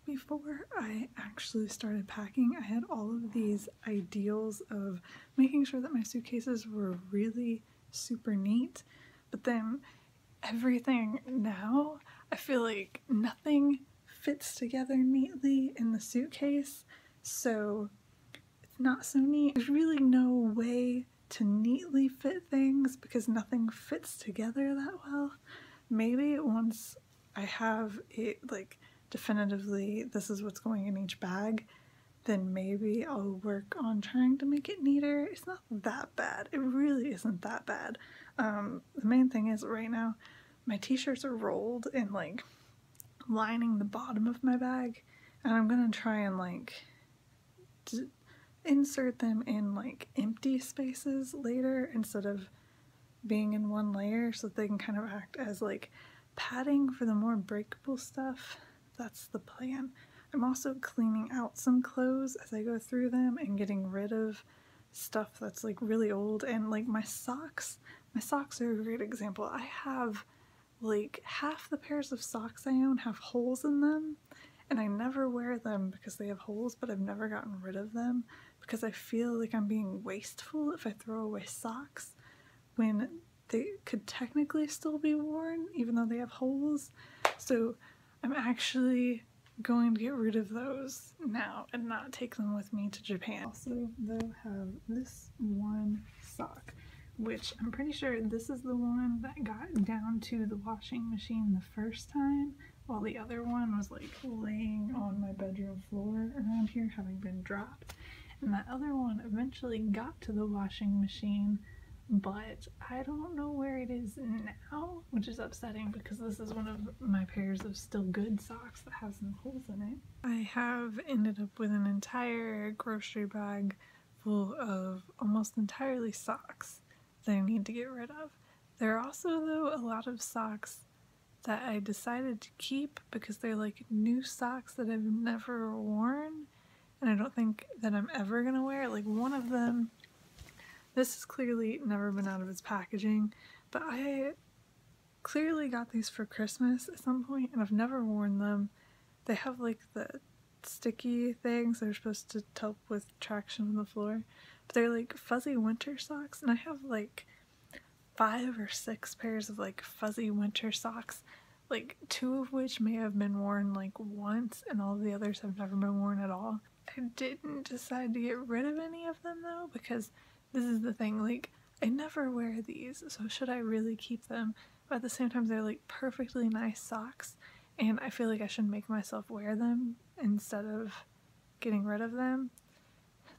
Before I actually started packing, I had all of these ideals of making sure that my suitcases were really super neat, but then everything now, I feel like nothing fits together neatly in the suitcase, so it's not so neat. There's really no way to neatly fit things because nothing fits together that well. Maybe once I have it like definitively this is what's going in each bag, then maybe I'll work on trying to make it neater. It's not that bad. It really isn't that bad. The main thing is right now my t-shirts are rolled and like lining the bottom of my bag, and I'm gonna try and like insert them in like empty spaces later instead of being in one layer so that they can kind of act as like padding for the more breakable stuff. That's the plan. I'm also cleaning out some clothes as I go through them and getting rid of stuff that's like really old, and like my socks are a great example. I have like half the pairs of socks I own have holes in them, and I never wear them because they have holes, but I've never gotten rid of them because I feel like I'm being wasteful if I throw away socks when they could technically still be worn even though they have holes. So I'm actually going to get rid of those now and not take them with me to Japan. Also, though, have this one sock, which I'm pretty sure this is the one that got down to the washing machine the first time, while the other one was like laying on my bedroom floor around here having been dropped. And that other one eventually got to the washing machine, but I don't know where it is now, which is upsetting because this is one of my pairs of still good socks that has some holes in it. I have ended up with an entire grocery bag full of almost entirely socks that I need to get rid of. There are also, though, a lot of socks that I decided to keep because they're like new socks that I've never worn and I don't think that I'm ever gonna wear. Like one of them, this has clearly never been out of its packaging, but I clearly got these for Christmas at some point and I've never worn them. They have like the sticky things that are supposed to help with traction on the floor, but they're like fuzzy winter socks, and I have like 5 or 6 pairs of like fuzzy winter socks, like 2 of which may have been worn like once and all the others have never been worn at all. I didn't decide to get rid of any of them though, because this is the thing, like I never wear these, so should I really keep them? But at the same time they're like perfectly nice socks and I feel like I should make myself wear them instead of getting rid of them.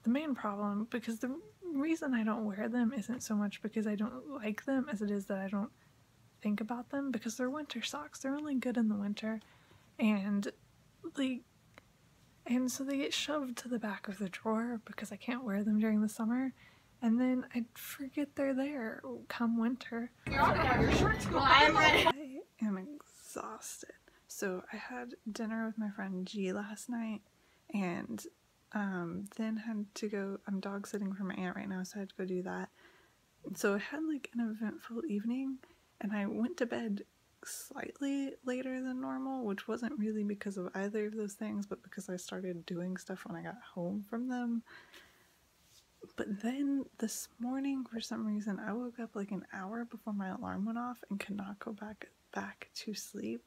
The main problem, because the reason I don't wear them isn't so much because I don't like them as it is that I don't think about them, because they're winter socks. They're only good in the winter, and so they get shoved to the back of the drawer because I can't wear them during the summer, and then I forget they're there come winter. I am exhausted. So I had dinner with my friend G last night, and then had to go, I'm dog sitting for my aunt right now, so I had to go do that. And so I had like an eventful evening, and I went to bed slightly later than normal, which wasn't really because of either of those things, but because I started doing stuff when I got home from them. But then this morning, for some reason, I woke up like an hour before my alarm went off and could not go back to sleep.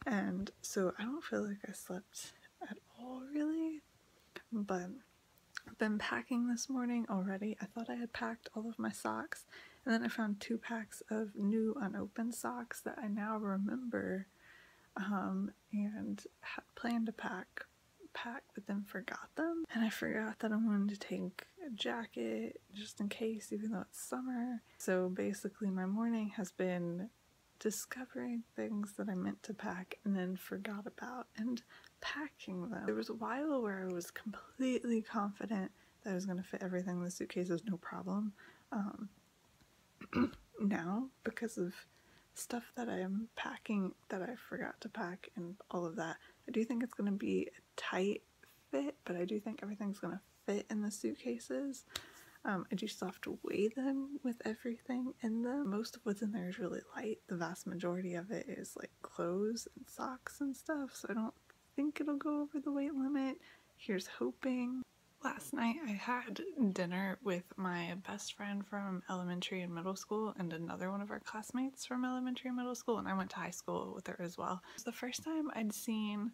And so I don't feel like I slept at all, really. But I've been packing this morning already. I thought I had packed all of my socks, and then I found 2 packs of new unopened socks that I now remember, and had planned to pack, but then forgot them. And I forgot that I wanted to take a jacket just in case, even though it's summer. So basically my morning has been discovering things that I meant to pack and then forgot about and packing them. There was a while where I was completely confident that I was going to fit everything in the suitcases no problem. Now, because of stuff that I am packing that I forgot to pack and all of that, I do think it's going to be a tight fit, but I do think everything's going to fit in the suitcases. I do still have to weigh them with everything in them. Most of what's in there is really light. The vast majority of it is like clothes and socks and stuff, so I don't think it'll go over the weight limit. Here's hoping. Last night I had dinner with my best friend from elementary and middle school and another one of our classmates from elementary and middle school, and I went to high school with her as well. It was the first time I'd seen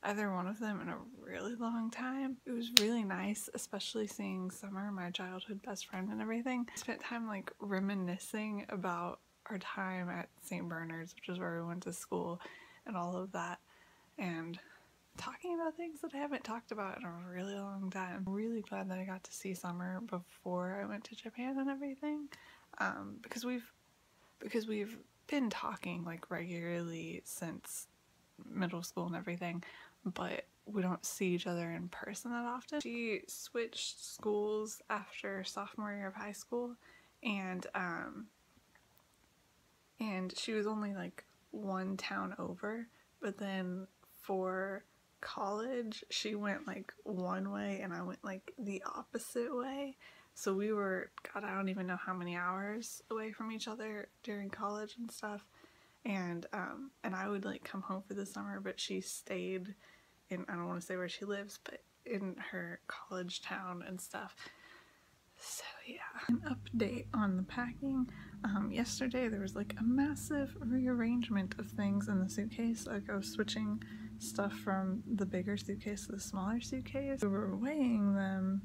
either one of them in a really long time. It was really nice, especially seeing Summer, my childhood best friend, and everything. I spent time like reminiscing about our time at St. Bernard's, which is where we went to school, and all of that, and talking about things that I haven't talked about in a really long time. I'm really glad that I got to see Summer before I went to Japan and everything, because we've been talking like regularly since middle school and everything, but we don't see each other in person that often. She switched schools after sophomore year of high school, and she was only like one town over, but then for college she went like one way and I went like the opposite way, so we were, God, I don't even know how many hours away from each other during college and stuff, and I would like come home for the summer, but she stayed in, I don't want to say where she lives, but in her college town and stuff. So yeah, an update on the packing. Yesterday there was like a massive rearrangement of things in the suitcase. Like I was switching stuff from the bigger suitcase to the smaller suitcase. We were weighing them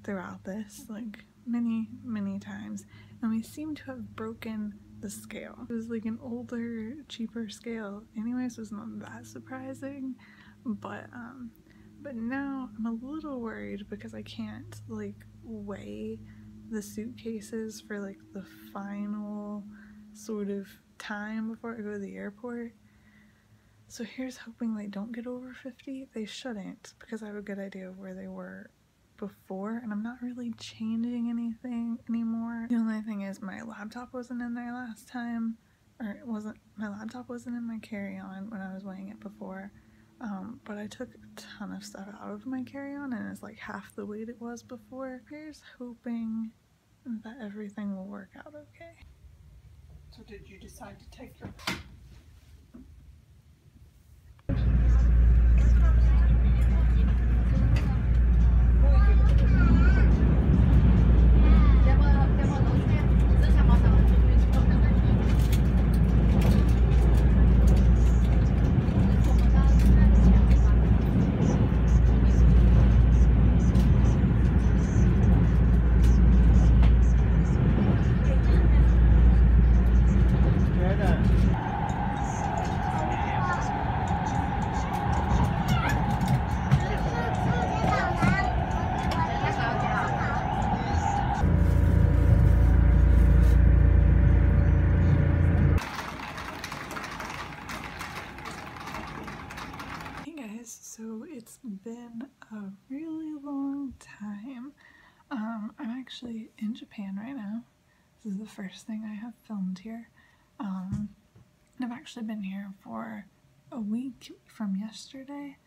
throughout this like many times, and we seem to have broken the scale. It was like an older, cheaper scale anyways, so it's not that surprising, but now I'm a little worried because I can't like weigh the suitcases for like the final sort of time before I go to the airport. So here's hoping they don't get over 50. They shouldn't, because I have a good idea of where they were before, and I'm not really changing anything anymore. The only thing is my laptop wasn't in there last time, or it wasn't, my laptop wasn't in my carry-on when I was weighing it before, but I took a ton of stuff out of my carry-on and it's like half the weight it was before. Here's hoping that everything will work out okay. So did you decide to take your So it's been a really long time. I'm actually in Japan right now. This is the first thing I have filmed here. I've actually been here for a week from yesterday.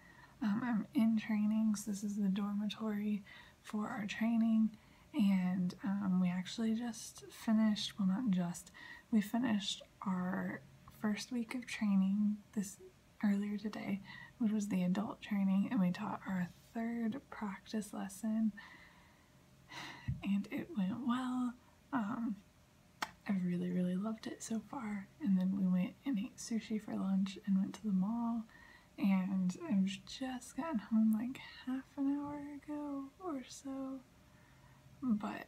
I'm in training, so this is the dormitory for our training, and we actually just finished, well not just, we finished our first week of training earlier today, which was the adult training, and we taught our third practice lesson, and it went well. I really loved it so far. And then we went and ate sushi for lunch and went to the mall, and I've just gotten home like half an hour ago or so, but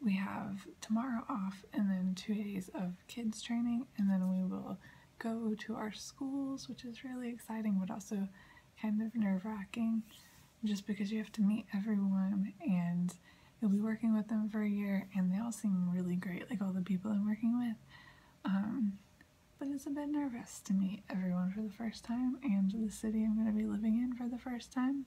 we have tomorrow off and then 2 days of kids training, and then we will go to our schools, which is really exciting but also kind of nerve-wracking, just because you have to meet everyone and you'll be working with them for a year, and they all seem really great, like all the people I'm working with, but it's a bit nervous to meet everyone for the first time and the city I'm going to be living in for the first time.